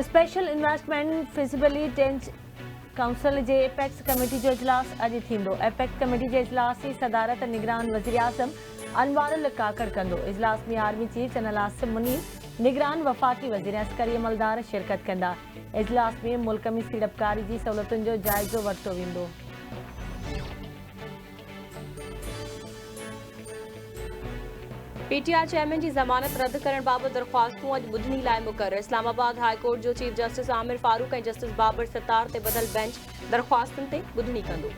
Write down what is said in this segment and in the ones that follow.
Special investment feasibility council जे apex committee जो इजलास अॼु थींदो। एपेक्स कमेटी जे इजलास जी सदारत निगरान वज़ीर आज़म अनवारुल काकड़ कंदो। इजलास में army chief general Asim Munir, निगरान वफ़ाक़ी वज़ीर अस्करी अमलदार शिरकत कंदा। इजलास में मुल्क में सीड़पकारी जी सहूलतुनि जो जाइज़ो वरितो वेंदो। पीटीआई चेयरमैन की ज़मानत रद्द करण बाबत दरख्वास्तूं अॼु ॿुधणी लाइ मुक़रर। इस्लामाबाद हाई कोर्ट जो चीफ जस्टिस आमिर फारूक ऐं जस्टिस बाबर सत्तार ते बदल बेंच दरख्वास्तुनि ते ॿुधणी कंदो।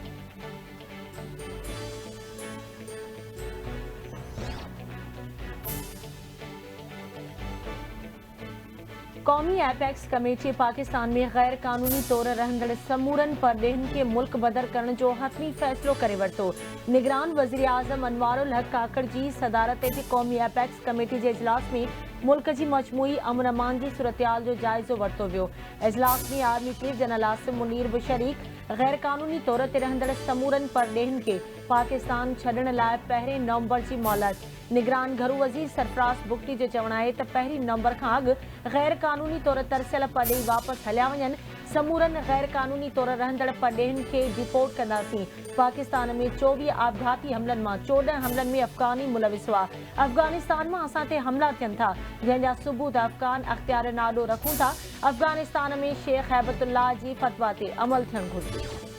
कौमी एपेक्स कमेटी पाकिस्तान में गैर कानूनी तौर रहंदड़ समूरन परडेहन के मुल्क बदर करण जो हतमी फैसलो करे वरितो। निगरान वज़ीर आज़म अनवारुल हक काकड़ जी सदारत ते कौमी एपेक्स कमेटी जे इजलास में मुल्क की मजमूई अमन अमान की सूरतहाल जो जायज़ो वरितो वियो। इजलास में army chief general Asim Munir भी शरीक। गैर कानूनी तौर ते रहंदड़ समूरन परडेहन के पाकिस्तान छॾण लाइ 1 नवंबर की मोहलत। निगरान घरू वज़ीर सरफराज बुगटी जो चवण है तो 1 नवंबर का अॻु गैर कानूनी तौर तरसियल परडेही वापस हलिया वञनि। समूरन गैर कानूनी तौर रहंदड़ परडेहन के डिपोर्ट कंदासीं। पाकिस्तान में 24 आपघाती हमलन में 14 हमलन में अफगानी मुलविस हुआ। अफगानिस्तान में असां ते हमला थियन था जंहिंजा सबूत अफगान अख्तियार नाडो रखूं था। अफगानिस्तान में शेख हैबतुल्लाह जी फतवा ते अमल थियण घुरिजे।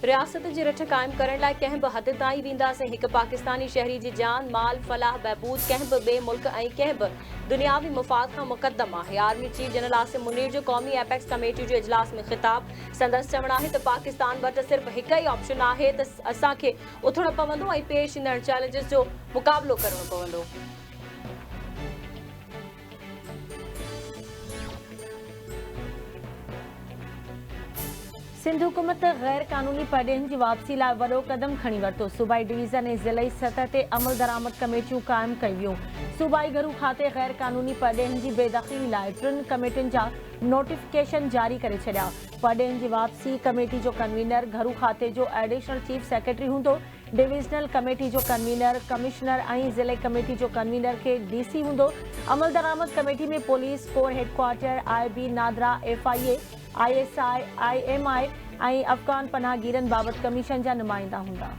रियासत जी रिठ कायम करण लाइ कंहिं बि हद ताईं वेंदासीं। हिकु पाकिस्तानी शहरी जी जान माल फलाह बहबूद कंहिं बि ॿिए मुल्क ऐं कंहिं बि दुनियावी मुफ़ाद खां मुक़दम आहे। Army chief general Asim Munir जो कौमी एपेक्स कमेटी जो इजलास में ख़िताब। संदसि चवण आहे त पाकिस्तान वटि सिर्फ़ हिकु ई ऑप्शन आहे त असांखे उथणो पवंदो ऐं पेश ईंदड़ चैलेंजिस जो मुक़ाबिलो करणो पवंदो। सिंध हुकूमत गैर कानूनी परडेहन की वापसी लाइ वॾो कदम खणी वरितो। सूबाई डिवीज़न ऐं ज़िलई सतह ते अमल दरामद कमेटियूं क़ाइमु कयूं वियूं। सूबाई घरू खाते गैर कानूनी परडेहन की बेदख़ली लाइ 3 कमेटियुनि जा नोटिफिकेशन जारी करे छॾिया। परडेहन की वापसी कमेटी जो कन्वीनर घरू खाते जो एडिशनल चीफ सेक्रेटरी हूंदो। डिविजनल कमेटी जो कन्वीनर कमिश्नर ऐं ज़िले कमेटी जो कन्वीनर के डीसी हूंदो। अमल दरामद कमेटी में police core headquarter IB NADRA FIA ISI IMI ऐं अफगान पनाहगीरनि बाबति कमीशन जा नुमाइंदा हूंदा।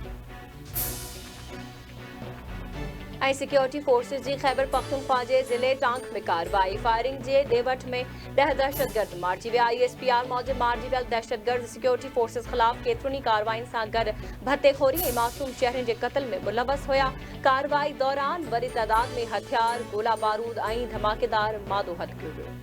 ऐं सिक्योरिटी फोर्सेस जी खैबर पख्तूनख्वा जे ज़िले टांक में कार्रवाई। फायरिंग जे ॾेवठ में 10 दहशतगर्द मारिजी विया। ISPR मौजिब मारिजी वियल दहशतगर्द सिक्योरिटी फोर्सेस ख़िलाफ़ केतिरनि ई कार्रवाइनि सां गॾु भतेखोरी ऐं मासूम शहरियुनि जे क़त्ल में मुलवस हुया। कार्रवाई दौरान वॾी तादाद में हथियार, गोला बारूद ऐं धमाकेदार मादो हथ कयो वियो।